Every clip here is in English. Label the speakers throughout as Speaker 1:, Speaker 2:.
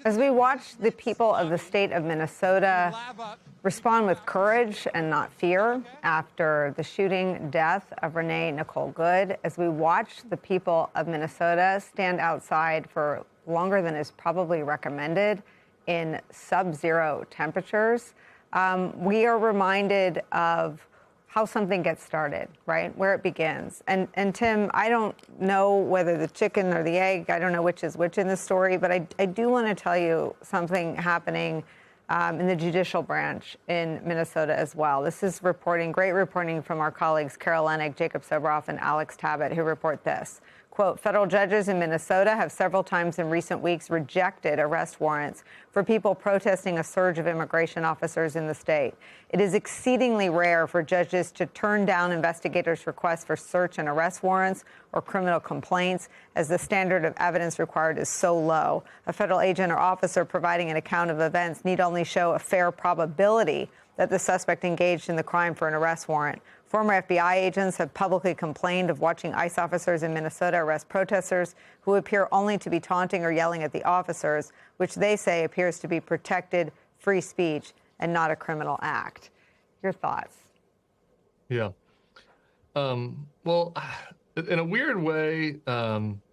Speaker 1: As we watch the people of the state of Minnesota respond with courage and not fear after the shooting death of Renee Nicole Good, as we watch the people of Minnesota stand outside for longer than is probably recommended in sub-zero temperatures, we are reminded of how something gets started, right? Where it begins. And Tim, I don't know whether the chicken or the egg, I don't know which is which in this story, but I do want to tell you something happening in the judicial branch in Minnesota as well. This is great reporting from our colleagues Carol Leonnig, Jacob Sobroff, and Alex Tabbitt, who report this. Quote, federal judges in Minnesota have several times in recent weeks rejected arrest warrants for people protesting a surge of immigration officers in the state. It is exceedingly rare for judges to turn down investigators' requests for search and arrest warrants or criminal complaints, as the standard of evidence required is so low. A federal agent or officer providing an account of events need only show a fair probability that the suspect engaged in the crime for an arrest warrant. Former FBI agents have publicly complained of watching ICE officers in Minnesota arrest protesters who appear only to be taunting or yelling at the officers, which they say appears to be protected free speech and not a criminal act. Your thoughts?
Speaker 2: Yeah. Well, in a weird way,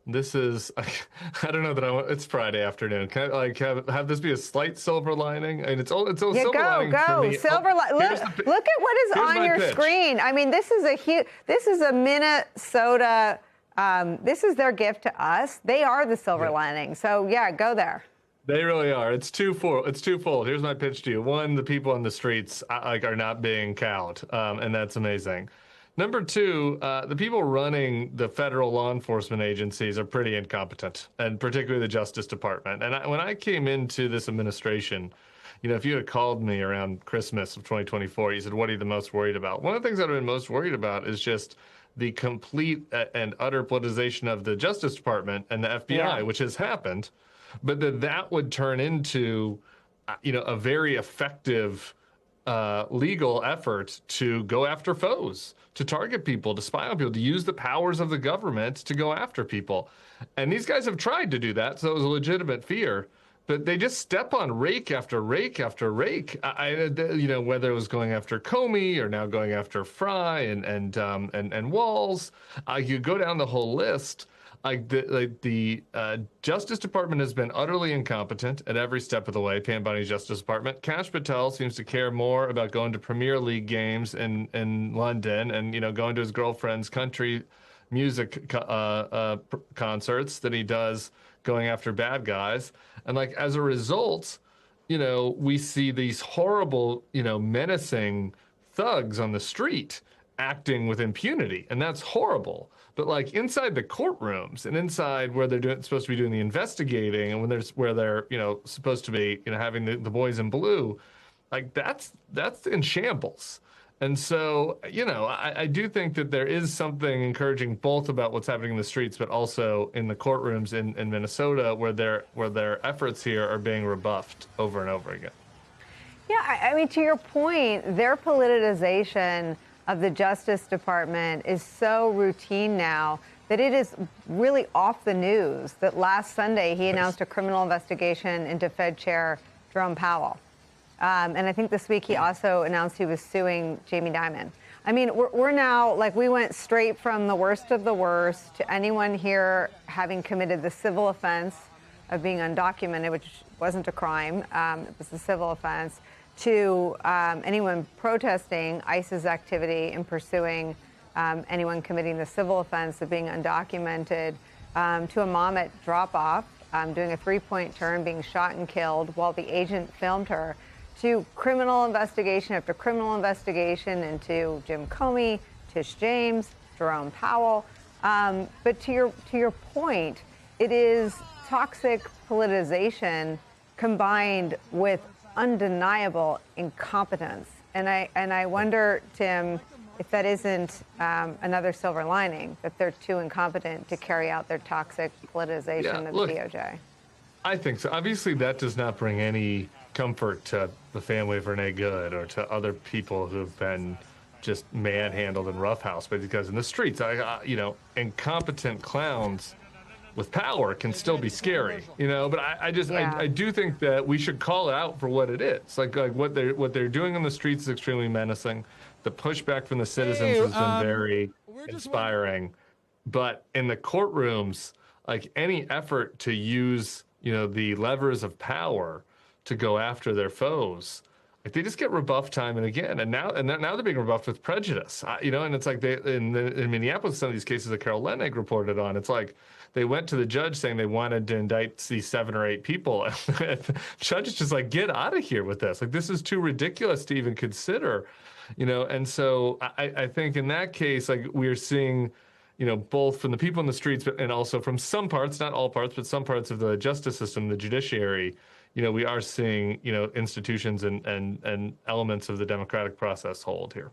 Speaker 2: this is, I don't know that it's Friday afternoon. Can I have this be a slight silver lining? I mean, it's all silver lining for me.
Speaker 1: Silver lining. Look at what is on your screen. I mean, this is a Minnesota, this is their gift to us. They are the silver lining. So yeah, go there.
Speaker 2: They really are. It's twofold. Here's my pitch to you. One, the people on the streets are not being cowed, and that's amazing. Number two, the people running the federal law enforcement agencies are pretty incompetent, and particularly the Justice Department. And when I came into this administration, you know, if you had called me around Christmas of 2024, you said, what are you the most worried about? One of the things I've been most worried about is just the complete and utter politicization of the Justice Department and the FBI, which has happened, but that would turn into, a very effective legal effort to go after foes, to target people, to spy on people, to use the powers of the government to go after people. And these guys have tried to do that, so it was a legitimate fear. But they just step on rake after rake after rake. Whether it was going after Comey or now going after Fry and Walls, you go down the whole list. The Justice Department has been utterly incompetent at every step of the way. Pam Boendi's Justice Department. Kash Patel seems to care more about going to Premier League games in London and going to his girlfriend's country music concerts than he does going after bad guys. And as a result, we see these horrible, menacing thugs on the street acting with impunity, and that's horrible. But inside the courtrooms and inside where they're supposed to be doing the investigating, and where they're supposed to be having the boys in blue, that's in shambles. And so I do think that there is something encouraging both about what's happening in the streets, but also in the courtrooms in Minnesota, where their efforts here are being rebuffed over and over again.
Speaker 1: Yeah, I mean, to your point, their politicization of the Justice Department is so routine now that it is really off the news that last Sunday he announced a criminal investigation into Fed Chair Jerome Powell. And I think this week he also announced he was suing Jamie Dimon. I mean, we're now, we went straight from the worst of the worst to anyone here having committed the civil offense of being undocumented, which wasn't a crime, it was a civil offense, to anyone protesting ICE's activity in pursuing anyone committing the civil offense of being undocumented, to a mom at drop-off doing a three-point turn, being shot and killed while the agent filmed her, to criminal investigation after criminal investigation into Jim Comey, Tish James, Jerome Powell. But to your point, it is toxic politicization combined with undeniable incompetence. And I wonder, Tim, if that isn't another silver lining, that they're too incompetent to carry out their toxic politicization of the DOJ.
Speaker 2: I think so. Obviously, that does not bring any comfort to the family of Renee Good or to other people who've been just manhandled and roughhoused, because in the streets, incompetent clowns with power can still be scary, you know. But I do think that we should call it out for what it is. Like what they're doing on the streets is extremely menacing. The pushback from the citizens has been very inspiring. But in the courtrooms, like any effort to use, you know, the levers of power to go after their foes, like they just get rebuffed time and again. And now they're being rebuffed with prejudice, you know. And it's like in Minneapolis, some of these cases that Carol Leonnig reported on, it's like they went to the judge saying they wanted to indict these 7 or 8 people. And the judge is just like, get out of here with this. Like, this is too ridiculous to even consider, you know. And so I think in that case, like we're seeing, you know, both from the people in the streets, and also from some parts, not all parts, but some parts of the justice system, the judiciary, you know, we are seeing, you know, institutions and elements of the democratic process hold here.